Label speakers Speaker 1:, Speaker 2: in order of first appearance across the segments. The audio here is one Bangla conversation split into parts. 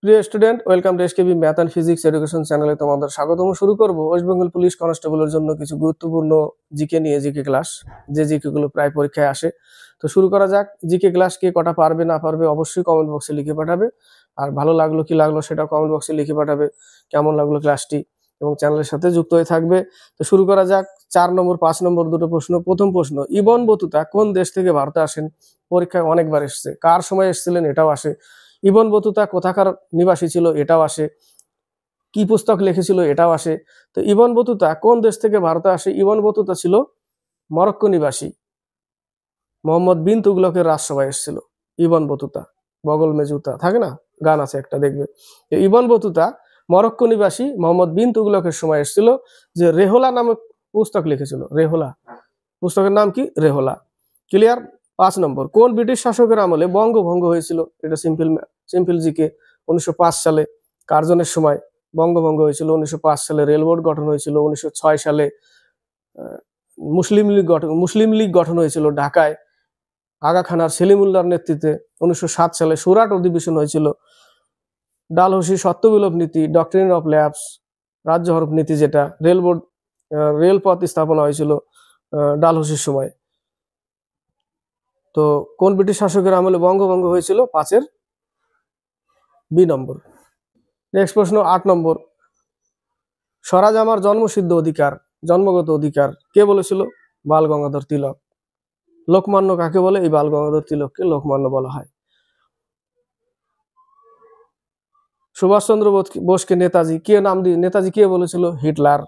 Speaker 1: প্রিয় student, welcome to SKB math and physics education চ্যানেলে তোমাদের স্বাগতম। শুরু করব ওয়েস্ট বেঙ্গল পুলিশ কনস্টেবলের জন্য কিছু গুরুত্বপূর্ণ জিকে নিয়ে, জিকে ক্লাস, যে জিকে গুলো প্রায় পরীক্ষায় আসে। তো শুরু করা যাক। জিকে ক্লাস কে কটা পারবে না পারবে অবশ্যই কমেন্ট বক্সে লিখে পাঠাবে, আর ভালো লাগলো কি লাগলো সেটা কমেন্ট বক্সে লিখে পাঠাবে, কেমন লাগলো ক্লাসটি, এবং চ্যানেলের সাথে যুক্ত হয়ে থাকবে। তো শুরু করা যাক। 4 নম্বর 5 নম্বর দুটো প্রশ্ন। প্রথম প্রশ্ন, ইবন বতুতা কোন দেশ থেকে ভারতে আসেন? পরীক্ষায় অনেকবার এসছে। কার সময় এসেছিলেন এটাও আসে। ইবন বতুতা কোথাকার নিবাসী ছিল এটাও আসে। কি পুস্তক লিখেছিল এটাও আসে। তো ইবন বতুতা কোন দেশ থেকে ভারতে আসে? ইবন বতুতা ছিল মরক্কো নিবাসী। মোহাম্মদ বিন তুগলকের রাজসভায় এসেছিল ইবন বতুতা। বগল মে জুতা থাকে না, গান আছে একটা, দেখবে। ইবন বতুতা মরক্কো নিবাসী মোহাম্মদ বিন তুগলকের সময় এসেছিল, যে রেহলা নামে পুস্তক লিখেছিল। রেহলা পুস্তকের নাম কি? রেহলা। ক্লিয়ার? 5 নম্বর, কোন ব্রিটিশ শাসকের আমলে বঙ্গভঙ্গ হয়েছিল? এটা সিম্পল জিকে। 1905 সালে। কার্জনের সময় বঙ্গভঙ্গ হয়েছিল 1905 সালে। রেলবোর্ড গঠন হয়েছিল 1906 সালে। মুসলিম লীগ গঠন হয়েছিল ঢাকায় আগা খান আর সেলিমুল্লাহর নেতৃত্বে। 1907 সালে সুরাট অধিবেশন হয়েছিল। ডালহৌসি সত্যবিলোপ নীতি, ডক্ট্রিন অফ ল্যাপস, রাজ্য হরফ নীতি, যেটা রেলপথ স্থাপনা হয়েছিল ডালহৌসির সময়। তো কোন ব্রিটিশ শাসকের আমলে বঙ্গভঙ্গ হয়েছিল? 5-এর বি নম্বর। নেক্সট প্রশ্ন 8 নম্বর, স্বরাজ আমার জন্মসিদ্ধ অধিকার, জন্মগত অধিকার, কে বলেছিল? বাল গঙ্গাধর তিলক। লোকমান্য কাকে বলে? এই বাল গঙ্গাধর তিলককে লোকমান্য বলা হয়। সুভাষচন্দ্র বোসকে নেতাজি কে নাম দিয়ে, নেতাজি কে বলেছিল? হিটলার।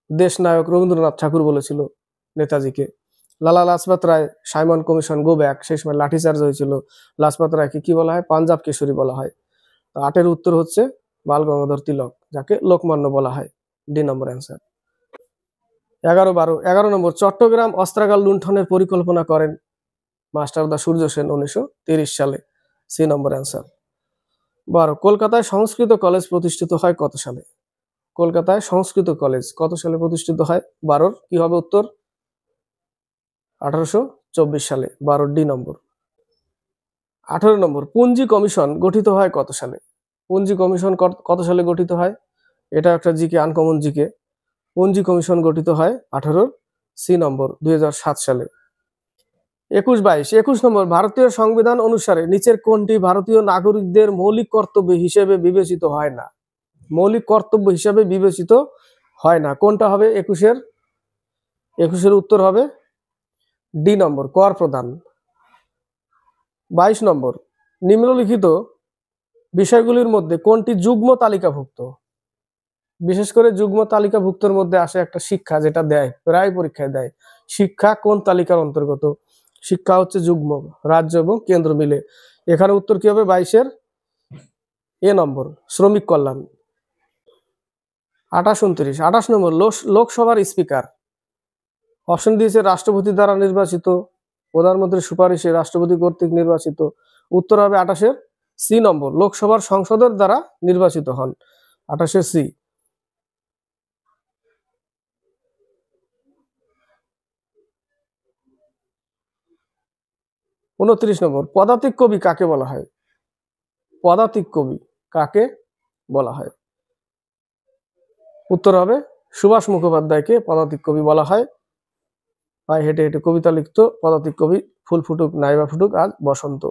Speaker 1: দেশ নায়ক রবীন্দ্রনাথ ঠাকুর বলেছিল নেতাজিকে। Lala Lajpat Rai, Simon commission, go back, সেই সময় লাঠিচার্জ হয়েছিল। লাজপত রায়কে কি বলা হয়? পাঞ্জাব কেশরী বলা হয়। তো 8-এর উত্তর হচ্ছে বাল গঙ্গাধর তিলক, যাকে লোকমান্য বলা হয়। ডি নম্বর অ্যান্সার। 11 নম্বর, চট্টগ্রাম অস্ত্রাগার লুণ্ঠনের পরিকল্পনা করেন মাস্টার দা সূর্য সেন 1930 সালে। সি নম্বর অ্যান্সার। 12, কলকাতায় সংস্কৃত কলেজ প্রতিষ্ঠিত হয় কত সালে? কলকাতায় সংস্কৃত কলেজ কত সালে প্রতিষ্ঠিত হয়? 12-র কি হবে উত্তর? 1824 সালে। 12 ডি নম্বর। 18 নম্বর, পুঞ্জি কমিশন গঠিত হয় কত সালে? পুঞ্জি কমিশন কত সালে গঠিত হয়? এটা একটা জিকে, আনকমন জিকে। পুঞ্জি কমিশন গঠিত হয় 18-র সি নম্বর 2007 সালে। 21 নম্বর, ভারতীয় সংবিধান অনুসারে নিচের কোনটি ভারতীয় নাগরিকদের মৌলিক কর্তব্য হিসেবে বিবেচিত হয় না? মৌলিক কর্তব্য হিসেবে বিবেচিত হয় না। কোনটা হবে 21-এর উত্তর হবে ডি নম্বর, কর প্রদান। 22 নম্বর, নিম্নলিখিত বিষয়গুলির মধ্যে কোনটি যুগ্ম তালিকাভুক্ত? বিশেষ করে যুগ্ম তালিকাভুক্তের মধ্যে আসে একটা শিক্ষা, যেটা দেয় প্রায় পরীক্ষায় দেয়। শিক্ষা কোন তালিকার অন্তর্গত? শিক্ষা হচ্ছে যুগ্ম, রাজ্য এবং কেন্দ্র মিলে। এখানে উত্তর কি হবে? 22-এর এ নম্বর, শ্রমিক কল্যাণ। 28 নম্বর, লোকসভার স্পিকার অপশন দিয়েছে রাষ্ট্রপতি দ্বারা নির্বাচিত, প্রধানমন্ত্রীর সুপারিশে, রাষ্ট্রপতি কর্তৃক নির্বাচিত। উত্তর হবে 28-এর সি নম্বর, লোকসভার সংসদের দ্বারা নির্বাচিত হন। 28-এর সি। 29 নম্বর, পদাতিক কবি কাকে বলা হয়? পদাতিক কবি কাকে বলা হয়? উত্তর হবে সুভাষ মুখোপাধ্যায়কে পদাতিক কবি বলা হয়। পায়ে হেঁটে হেঁটে কবিতা লিখত পদাতিক কবি। ফুল ফুটুক নাইবা ফুটুক আজ বসন্ত,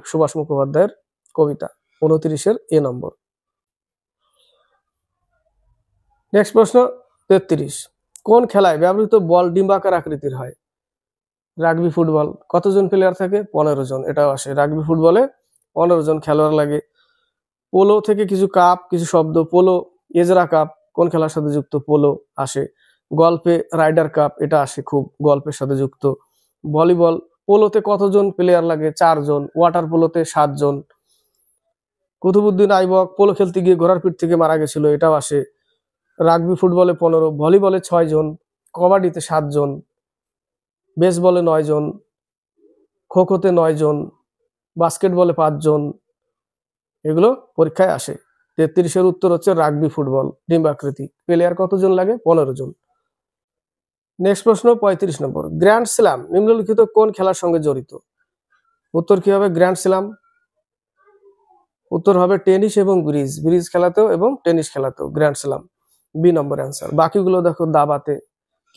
Speaker 1: সুভাষ মুখোপাধ্যায়ের কবিতা। 29-এর এ নম্বর। নেক্সট প্রশ্ন 33, কোন খেলায় ব্যবহৃত বল ডিম্বাকার আকৃতির হয়? Rugby football. কতজন প্লেয়ার থাকে? 15 জন। এটাও আসে। রাগবি ফুটবলে 15 জন খেলোয়াড় লাগে। পোলো থেকে কিছু কাপ, কিছু শব্দ। পোলো, এজরা কাপ কোন খেলার সাথে যুক্ত? পোলো আসে। গল্পে রাইডার কাপ, এটা আসে খুব, গল্পের সাথে যুক্ত। ভলিবল, পোলোতে কতজন প্লেয়ার লাগে? 4 জন। ওয়াটার পোলোতে 7 জন। কুতুবুদ্দিন আইবক পোলো খেলতে গিয়ে ঘোড়ার পিঠ থেকে মারা গেছিল, এটাও আসে। রাগবি ফুটবলে 15, ভলিবলে 6 জন, কবাডিতে 7 জন, বেসবলে 9 জন, খোখোতে 9 জন, বাস্কেটবলে 5 জন। এগুলো পরীক্ষায় আসে। 33-এর উত্তর হচ্ছে রাগবি ফুটবল, ডিম্বাকৃতি। প্লেয়ার কতজন লাগে? 15 জন। নেক্সট প্রশ্ন 35 নম্বর, গ্র্যান্ড স্ল্যাম নিম্নলিখিত কোন খেলার সঙ্গে জড়িত? উত্তর কি হবে? গ্র্যান্ড স্ল্যাম উত্তর হবে টেনিস এবং ব্রিজ, ব্রিজ খেলাতেও এবং টেনিস খেলাতেও, গ্র্যান্ড স্লাম, বি নম্বর অ্যান্সার। বাকিগুলো দেখো দাবাতে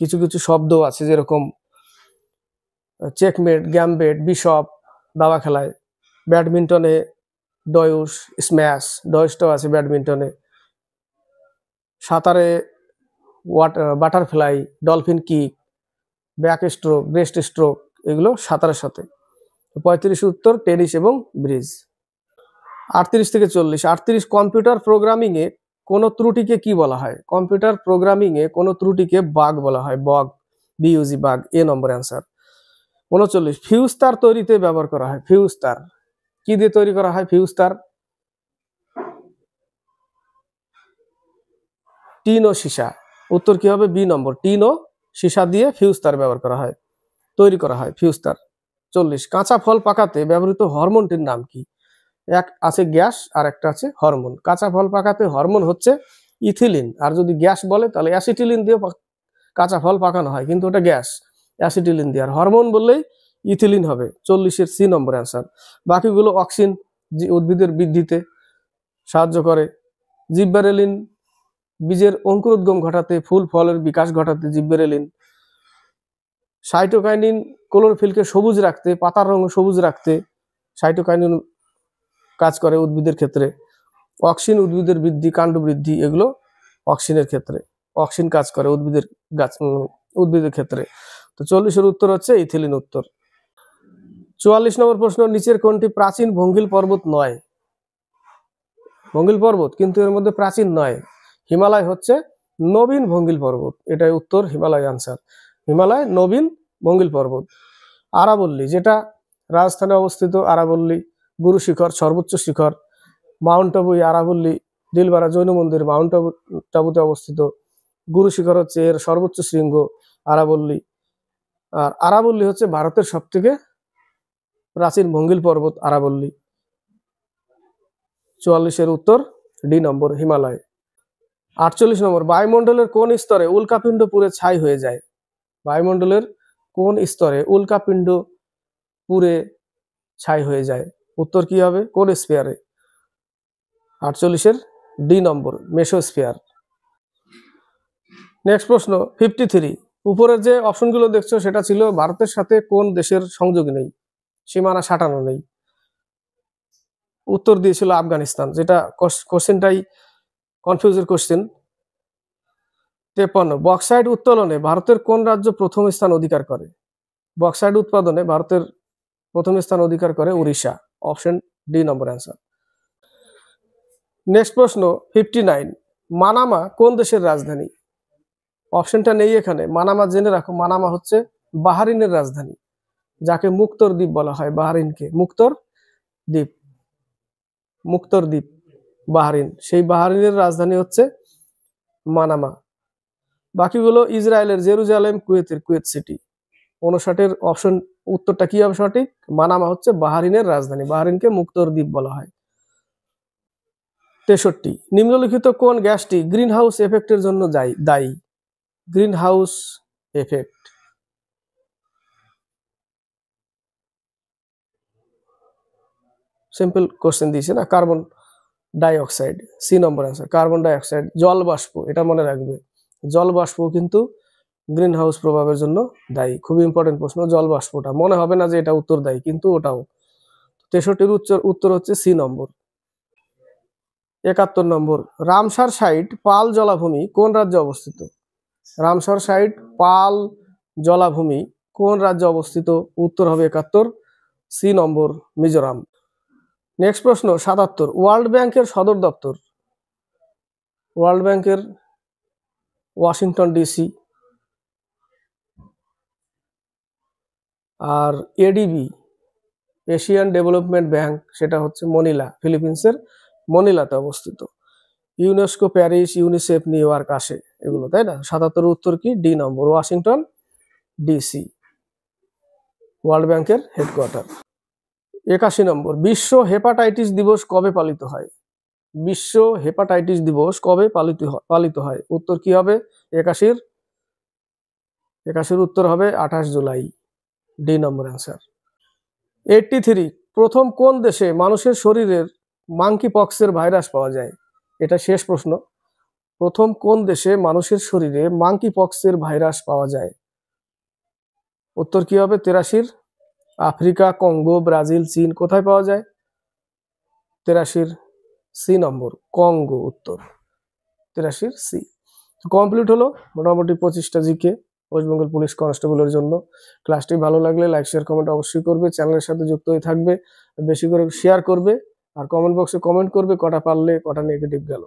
Speaker 1: কিছু কিছু শব্দ আছে, যেরকম চেকমেট, গ্যামবেট, বিশপ দাবা খেলায়, ব্যাডমিন্টনে ডয়ুস, স্ম্যাশ, ডয়সটাও আছে ব্যাডমিন্টনে, সাঁতারে butterfly, dolphin kick, back stroke, breast stroke, এগুলো সাঁতারের সাথে। 35 উত্তর টেনিস এবং ব্রিজ। 38 থেকে 40, 38 কম্পিউটার প্রোগ্রামিং এ কোন ত্রুটিকে কি বলা হয়? কম্পিউটার প্রোগ্রামিং এ কোন ত্রুটিকে বাগ বলা হয়, বগ, বিইউজি, বাগ, এ নম্বর অ্যান্সার। 39 ফিউজ তার তৈরিতে ব্যবহার করা হয়, ফিউজ তার কি দিয়ে তৈরি করা হয়? ফিউজ তার টিন ও সীসা, উত্তর কি হবে? বি নম্বর, টিন ও সীসা দিয়ে ফিউজ তার ব্যবহার করা হয়, তৈরি করা হয় ফিউজ তার। 40 কাঁচা ফল পাকাতে ব্যবহৃত হরমোনটির নাম কি? এক আছে গ্যাস আর একটা আছে হরমোন। কাঁচা ফল পাকাতে হরমোন হচ্ছে ইথিলিন, আর যদি গ্যাস বলে তাহলে অ্যাসিটিলিন দিয়ে কাঁচা ফল পাকানো হয়, কিন্তু ওটা গ্যাস, অ্যাসিটিলিন দিয়ে। আর হরমোন বললেই ইথিলিন হবে। 40-এর সি নম্বর অ্যান্সার। বাকিগুলো অক্সিন, উদ্ভিদের বৃদ্ধিতে সাহায্য করে, জিব্বেরেলিন বীজের অঙ্কুরোদ্গম ঘটাতে, ফুল ফলের বিকাশ ঘটাতে জিব্বেরেলিন, সাইটোকাইনিন ক্লোরোফিলকে সবুজ রাখতে, পাতার রঙ সবুজ রাখতে সাইটোকাইনিন কাজ করে উদ্ভিদের ক্ষেত্রে, অক্সিন উদ্ভিদের বৃদ্ধি, কাণ্ড বৃদ্ধি, এগুলো অক্সিনের ক্ষেত্রে, অক্সিন কাজ করে উদ্ভিদের ক্ষেত্রে। তো 40-এর উত্তর হচ্ছে ইথিলিন উত্তর। 44 নম্বর প্রশ্ন, নিচের কোনটি প্রাচীন ভঙ্গিল পর্বত নয়? ভঙ্গিল পর্বত কিন্তু এর মধ্যে প্রাচীন নয়। হিমালয় হচ্ছে নবীন ভঙ্গিল পর্বত, এটাই উত্তর, হিমালয় আনসার। হিমালয় নবীন ভঙ্গিল পর্বত। আরাবল্লী, যেটা রাজস্থানে অবস্থিত, আরাবল্লী গুরু শিখর, সর্বোচ্চ শিখর। মাউন্ট আবু, আরাবল্লী দিলবারা জৈন মন্দির মাউন্ট আবুতে অবস্থিত। গুরু শিখর হচ্ছে এর সর্বোচ্চ শৃঙ্গ, আরাবল্লী। আর আরাবল্লী হচ্ছে ভারতের সব থেকে প্রাচীন ভঙ্গিল পর্বত, আরাবল্লী। 44-এর উত্তর ডি নম্বর, হিমালয়। 48 নম্বর, বায়ুমণ্ডলের কোন স্তরে উল্কাপিণ্ড পুড়ে ছাই হয়ে যায়? বায়ুমণ্ডলের কোন স্তরে উল্কাপিণ্ড পুড়ে ছাই হয়ে যায়? উত্তর কি হবে? কোন স্ফিয়ারে? 48-এর ডি নম্বর, মেসোস্ফিয়ার। নেক্সট প্রশ্ন 53, উপরের যে অপশনগুলো দেখছো সেটা ছিল ভারতের সাথে কোন দেশের সংযোগ নেই, সীমানা সাঁটানো নেই? উত্তর দিয়েছিল আফগানিস্তান, যেটা কোশ্চেনটাই কনফিউজের কোশ্চেন। 53, বক্সাইট উত্তোলনে ভারতের কোন রাজ্য প্রথম স্থান অধিকার করে? বক্সাইট উৎপাদনে ভারতের প্রথম স্থান অধিকার করে উড়িষ্যা, অপশন ডি নম্বর অ্যান্সার। নেক্সট প্রশ্ন 59, মানামা কোন দেশের রাজধানী? অপশনটা নেই এখানে, মানামা জেনে রাখো, মানামা হচ্ছে বাহারিনের রাজধানী, যাকে মুক্তর দ্বীপ বলা হয়, বাহারিনকে মুক্তর দ্বীপ, মুক্তর দ্বীপ বাহারিন, সেই বাহারিনের রাজধানী হচ্ছে মানামা। বাকিগুলো ইসরায়েলের জেরুজালেম, কুয়েতের কুয়েত সিটি। 59-এর অপশন উত্তরটা কি হবে সঠিক? মানামা হচ্ছে বাহারিনের রাজধানী, বাহারিনকে মুক্তর দ্বীপ বলা হয়। 63, নিম্নলিখিত কোন গ্যাসটি গ্রিন হাউস এফেক্টের জন্য দায়ী? Green house effect, simple question দিয়েছে না, কার্বন ডাই অক্সাইড, সি নম্বর অ্যান্সার, কার্বন ডাই অক্সাইড। জল বাষ্প, এটা মনে রাখবে, জল বাষ্প কিন্তু গ্রিন হাউস প্রভাবের জন্য দায়ী। খুবই ইম্পর্টেন্ট প্রশ্ন, জল বাষ্পটা মনে হবে না যে এটা উত্তর দায়ী, কিন্তু ওটাও। 63-এর উত্তর হচ্ছে সি নম্বর। 71 নম্বর, রামসার সাইট পাল জলাভূমি কোন রাজ্যে অবস্থিত? রামসার সাইট পাল জলাভূমি কোন রাজ্যে অবস্থিত? উত্তর হবে 71, সি নম্বর, মিজোরাম। নেক্সট প্রশ্ন 77, ওয়ার্ল্ড ব্যাংকের সদর দপ্তর? ওয়ার্ল্ড ব্যাংকের ওয়াশিংটন ডিসি। আর এডিবি, এশিয়ান ডেভেলপমেন্ট ব্যাংক, সেটা হচ্ছে মনিলা, ফিলিপিন্সের মনিলাতে অবস্থিত। UNESCO Paris, UNICEF new York আসে এগুলো, তাই না? 77 উত্তর কি? ডি নম্বর, ওয়াশিংটন ডিসি, ওয়ার্ল্ড ব্যাংকের হেডকোয়ার্টার। 81 নম্বর, বিশ্ব হেপাটাইটিস দিবস কবে পালিত হয়? বিশ্ব হেপাটাইটিস দিবস কবে পালিত হয়? উত্তর কি হবে 81-এর উত্তর হবে 28 জুলাই, ডি নম্বর অ্যান্সার। 83, প্রথম কোন দেশে মানুষের শরীরের মাঙ্কি পক্সের ভাইরাস পাওয়া যায়? এটা শেষ প্রশ্ন। প্রথম কোন দেশে মানুষের শরীরে মাঙ্কি পক্সের ভাইরাস পাওয়া যায়? উত্তর কি হবে? 83 আফ্রিকা, কঙ্গো, ব্রাজিল, চীন। কোথায় পাওয়া যায়? 83 সি নম্বর, কঙ্গো উত্তর। 83 সি। কমপ্লিট হলো মোটামুটি 25টা জিকে ওয়েস্ট বেঙ্গল পুলিশ কনস্টেবলের জন্য। ক্লাসটি ভালো লাগলে লাইক শেয়ার কমেন্ট অবশ্যই করবে, চ্যানেলের সাথে যুক্ত হয়ে থাকবে, বেশি করে শেয়ার করবে, আর কমেন্ট বক্সে কমেন্ট করবে কটা পারলে কটা নেগেটিভ গেল।